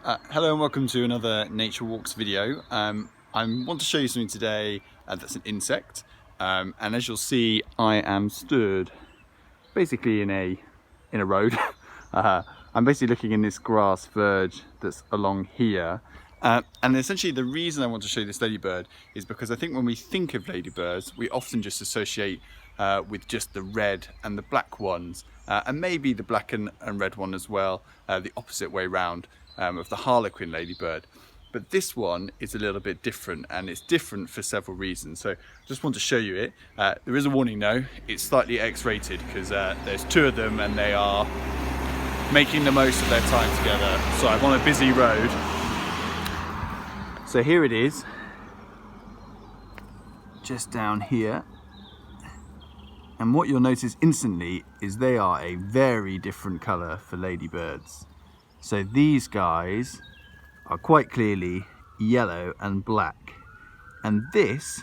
Hello and welcome to another Nature Walks video. I want to show you something today that's an insect, and as you'll see I am stood basically in a road. I'm basically looking in this grass verge that's along here, and essentially the reason I want to show you this ladybird is because I think when we think of ladybirds we often just associate with just the red and the black ones, and maybe the black and red one as well, the opposite way round of the harlequin ladybird. But this one is a little bit different, and it's different for several reasons. So I just want to show you it. There is a warning though, it's slightly X-rated because there's two of them and they are making the most of their time together. So I'm on a busy road. So here it is, just down here. And what you'll notice instantly is they are a very different colour for ladybirds. So these guys are quite clearly yellow and black. And this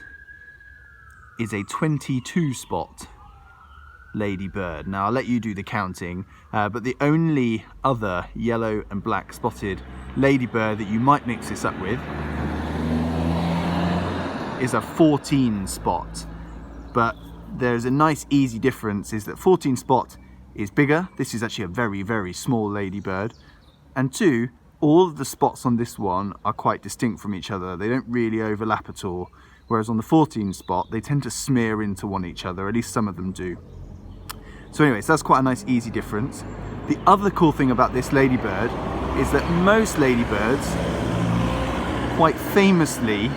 is a 22 spot ladybird. Now I'll let you do the counting, but the only other yellow and black spotted ladybird that you might mix this up with is a 14 spot. But there's a nice easy difference, is that 14 spot is bigger. This is actually a very, very small ladybird. And two, all of the spots on this one are quite distinct from each other. They don't really overlap at all. Whereas on the 14 spot, they tend to smear into one each other, at least some of them do. So anyways, that's quite a nice easy difference. The other cool thing about this ladybird is that most ladybirds quite famously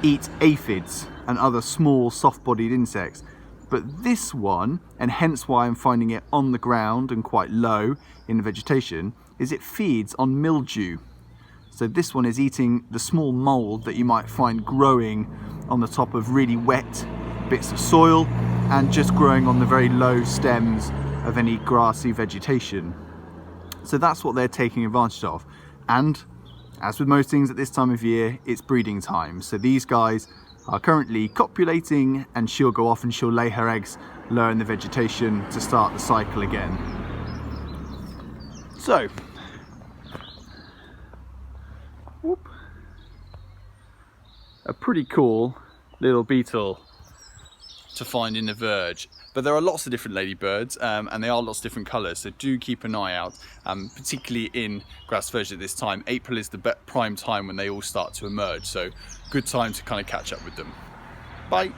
eat aphids and other small soft-bodied insects. But this one, and hence why I'm finding it on the ground and quite low in the vegetation, is it feeds on mildew. So this one is eating the small mold that you might find growing on the top of really wet bits of soil and just growing on the very low stems of any grassy vegetation. So that's what they're taking advantage of. And as with most things at this time of year, it's breeding time. So these guys are currently copulating, and she'll go off and she'll lay her eggs low in the vegetation to start the cycle again. So, whoop, a pretty cool little beetle to find in the verge. But there are lots of different ladybirds, and they are lots of different colours, so do keep an eye out, particularly in grass verge at this time. April is the prime time when they all start to emerge, so good time to kind of catch up with them. Bye!